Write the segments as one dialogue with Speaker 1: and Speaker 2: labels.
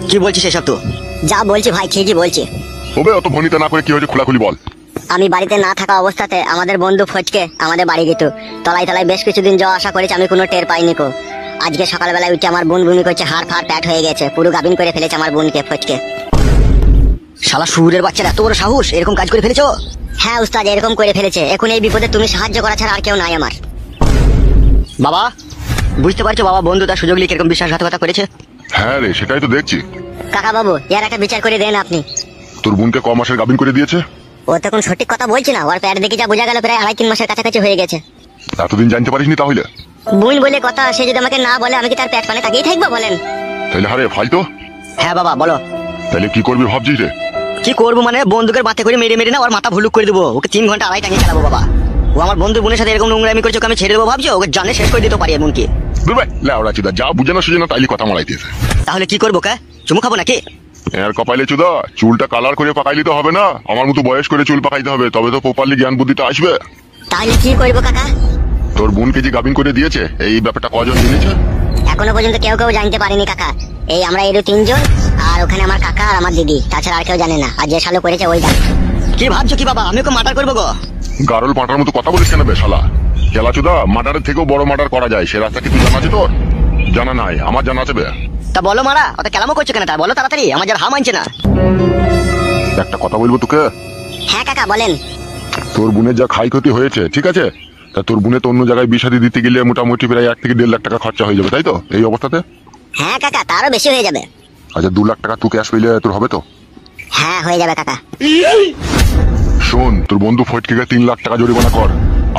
Speaker 1: কি বলছিস এসব তো?
Speaker 2: যা বলছি ভাই ঠিকই বলছি।
Speaker 3: তবে অত ভনিতা না করে কি হয়েছে খোলাখুলি বল।
Speaker 2: আমি বাড়িতে না থাকা অবস্থাতে আমাদের বন্ধু ফটকে আমাদের বাড়ি গেত। তলায় তলায় বেশ কিছুদিন যাওয়া আসা করেছে, আমি কোনো টের পাইনি কো। আজকে সকালবেলায় উঠে আমার বোন বমি করছে, হাড় ফাড় প্যাট হয়ে গেছে, পুরো গাবিন করে ফেলেছে আমার বোনকে ফটকে।
Speaker 1: শালা শুয়োরের বাচ্চার এত বড় সাহস, এরকম কাজ করে ফেলেছো?
Speaker 2: হ্যাঁ উস্তাদ, এরকম করে ফেলেছে। এখন এই বিপদে তুমি সাহায্য করা ছাড়া আর কেউ নাই আমার।
Speaker 1: বাবা বুঝতে পারছো বাবা, বন্ধু তার সুযোগ নিয়ে এরকম বিশ্বাসঘাতকতা করেছে।
Speaker 3: হ্যাঁ রে, সেটাই তো দেখছি।
Speaker 2: কাকা বাবু এর একটা বিচার করে দেন আপনি।
Speaker 3: তোর বোনকে ক মাসের গাবিন করে দিয়েছে?
Speaker 2: ও তখন সঠিক কথা বলছি না, ওর প্যাট দেখে যা বোঝা গেল প্রায় 2.5-3 মাসের কাছাকাছি হয়ে গেছে।
Speaker 3: এতদিন জানতে পারিসনি তাহলে?
Speaker 2: বোন বলে কথা, সে যদি আমাকে না বলে আমি কি তার প্যাট পানে তাকিয়ে থাকবো বলেন?
Speaker 3: তাহলে হারে ফালতো।
Speaker 1: হ্যাঁ বাবা বলো।
Speaker 3: তাহলে কি করবি ভাবছিস রে?
Speaker 1: কি করবো মানে, বন্দুকের মাথা করে মেরে মেরে না ওর মাথা ভুলুক করে দেবো, ওকে 3 ঘন্টা আড়াই টাঙিয়ে চালাবো বাবা। ও আমার বন্ধু বোনের সাথে এরকম নোংরামি করছে, ওকে আমি ছেড়ে দেবো ভাবছো? ওকে জানে শেষ করে দিতে পারি এমনকি।
Speaker 3: লেওড়া চুদা, যা বুঝে না সুঝে না তাইলে কথা মারাইতেছে।
Speaker 1: তাহলে কি করবো কা? চুমু খাবো নাকি?
Speaker 3: এর কপাইলে চুদা, চুলটা কালার করে পাকাইলে তো হবে না, আমার মতো বয়স করে চুল পাকাইতে হবে, তবে তো প্রপারলি জ্ঞান বুদ্ধিটা আসবে।
Speaker 2: তাহলে কি করবো কাকা?
Speaker 3: তোর বোনকে যে গাবিন করে দিয়েছে এই ব্যাপারটা কজন জেনেছে?
Speaker 2: এখনো পর্যন্ত কেউ কেউ জানতে পারেনি কাকা। এই আমরা এর 3 জন, আর ওখানে আমার কাকা আর আমার দিদি, তাছাড়া আর কেউ জানে না। আর যে শালো করেছে ওই জানে।
Speaker 1: কি ভাবছো কি বাবা, আমি ওকে মার্ডার করবো গো?
Speaker 3: গারল পাঁটার মতো কথা বলিস কেন বে শালা? খেলা চুদা, মার্ডারের থেকেও বড় মার্ডার করা যায়, সে রাস্তা কি তুই জানা আছে তোর? জানা নাই? আমার জানা আছে বে।
Speaker 1: তা বলো মারা, অত কেলামো করছো কেন? তা বলো তাড়াতাড়ি, আমার যার হাম মানছে না।
Speaker 3: একটা কথা বলবো তোকে।
Speaker 2: হ্যাঁ কাকা বলেন।
Speaker 3: তোর বোনের যা খাই ক্ষতি হয়েছে, ঠিক আছে, তা তোর বোনে তো অন্য জায়গায় বিষাদি দিতে গেলে মোটামুটি প্রায় 1 থেকে 1.5 লাখ টাকা খরচা হয়ে যাবে, তাই তো এই অবস্থাতে?
Speaker 2: হ্যাঁ কাকা, তারও বেশি হয়ে যাবে।
Speaker 3: আচ্ছা 2 লাখ টাকা তুই ক্যাশ পেলে তোর হবে তো?
Speaker 2: হ্যাঁ হয়ে যাবে কাকা।
Speaker 3: শোন, তোর বন্ধু ফটকে 3 লাখ টাকা জরিমানা কর,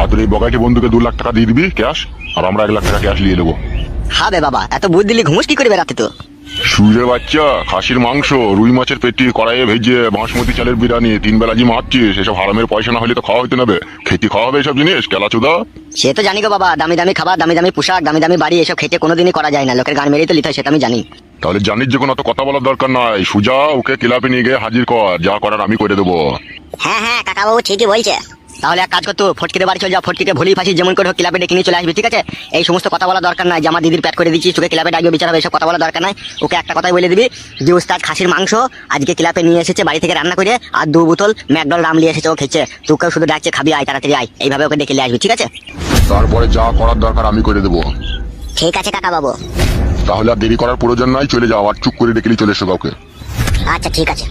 Speaker 3: আর তোর এই বগাইটি বন্ধুকে 2 লাখ টাকা দিয়ে দিবি ক্যাশ, আর আমরা 1 লাখ টাকা ক্যাশ নিয়ে নেবো।
Speaker 1: হবে বাবা, এত বুদ্ধি দিলে ঘুমুস কি করবে রাতে তো?
Speaker 3: সুরের বাচ্চা, খাসির মাংস, রুই মাছের পেটি কড়াইয়ে ভেজে, বাসমতি চালের বিরিয়ানি, 3 বেলা জি মারছিস, এসব হারামের পয়সা না হলে তো খাওয়া হইতে নেবে, খেতে খাওয়া হবে এসব জিনিস কেলাচুদা?
Speaker 1: সে তো জানি গো বাবা, দামি দামি খাবার, দামি দামি পোশাক, দামি দামি বাড়ি, এসব খেতে কোনোদিনই করা যায় না, লোকের গান মেরেই তো লিতে হয়, সেটা আমি জানি।
Speaker 3: তাহলে জানিস যে কোনো অত কথা বলার দরকার নাই, সুজা ওকে ক্লাবে নিয়ে গিয়ে হাজির কর, যা করার আমি করে দেবো।
Speaker 2: হ্যাঁ হ্যাঁ কাকা বাবু ঠিকই বলছে।
Speaker 1: তাহলে এক কাজ করতো, ফটকিতে বাড়ি চলে যা, ফটকিকে ভুলি ফাঁসি যেমন করে হোক ক্লাবে ডেকে নিয়ে চলে আসবি, ঠিক আছে? এই সমস্ত কথা বলা দরকার নাই যে আমার দিদির প্যাট করে দিচ্ছি, তোকে ক্লাবে ডাকবে বিচার হবে, এসব কথা বলা দরকার নাই। ওকে একটা কথাই বলে দিবি যে উস্তাদ খাসির মাংস আজকে ক্লাবে নিয়ে এসেছে বাড়ি থেকে রান্না করে, আর 2 বোতল ম্যাকডল রাম নিয়ে এসেছে, ও খেয়েছে, তোকেও শুধু ডাকছে খাবি, আয় তাড়াতাড়ি আয়, এইভাবে ওকে ডেকে নিয়ে আসবি, ঠিক আছে?
Speaker 3: তারপরে যা করার দরকার আমি করে দেবো।
Speaker 2: ঠিক আছে কাকা বাবু।
Speaker 3: তাহলে আর দেরি করার প্রয়োজন নাই, চলে যাও, আর চুপ করে ডেকে চলে এসো কাউকে।
Speaker 2: আচ্ছা ঠিক আছে।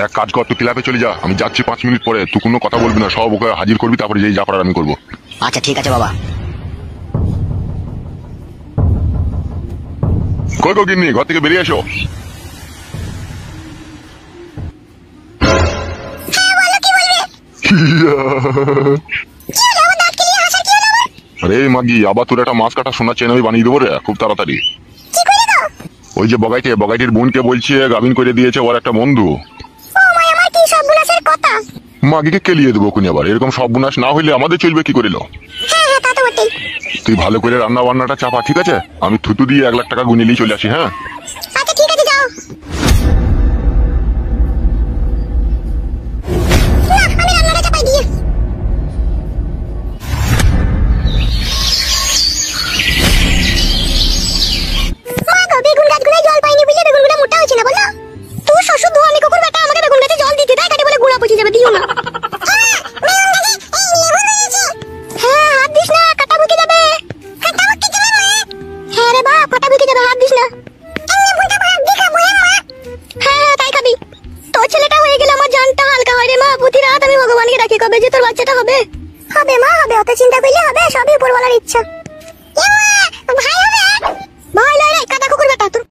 Speaker 3: এক কাজ কর, তুই ক্লাবে চলে যা, আমি যাচ্ছি 5 মিনিট পরে, তুই কোনো কথা বলবি না, সব ওকে হাজির করবি, তারপরে যেই যা করার আমি করবো।
Speaker 1: আচ্ছা ঠিক আছে বাবা।
Speaker 3: কই গো গিন্নি, ঘর থেকে বেরিয়ে এসো। আরে মাগি, আবার তোর একটা মাছ কাটা সোনা চেন আমি বানিয়ে দেবো রে খুব তাড়াতাড়ি। ওই যে বগাইটির বোনকে বলছে গাবিন করে দিয়েছে ওর একটা বন্ধু। মাগিকে কেলিয়ে দেবো কোনি, আবার এরকম সব বুনাস না হইলে আমাদের চলবে কি করিল? তুই ভালো করে রান্না বান্নাটা চাপা, ঠিক আছে? আমি থুতু দিয়ে 1 লাখ টাকা গুনিলেই চলে আসি। হ্যাঁ
Speaker 2: আচ্ছা ঠিক আছে, যাও। আমি রান্নাটা চাপাই দিয়ে। মা গো, বেগুন গাছগুলোয় জল পাইনি বুঝলে বেগুনগুলো মোটা হচ্ছে না বলো? তুই শ্বশুর ধোয়া আমি কুকুর বেটা, আমাকে বেগুন গাছে জল দিতে দেয়, কাটে বলে গুড়া পচে যাবে, দিও না। হ্যাঁ হাত দিস না, কাটা বুকে যাবে। হ্যাঁ রে বাপ, কাটা বুকে যাবে, হাত দিস না। হ্যাঁ তাই খাবি। তোর ছেলেটা হয়ে গেলে আমার জানটা হালকা হয় রে মা, প্রতি রাত আমি ভগবানকে ডাকি কবে যে তোর বাচ্চাটা হবে। হবে মা হবে, অত চিন্তা করলে হবে, সবই উপরওয়ালার ইচ্ছা। ভাই হবে। ভাই লাই রে, কাটা কুকুর বেটা তোর।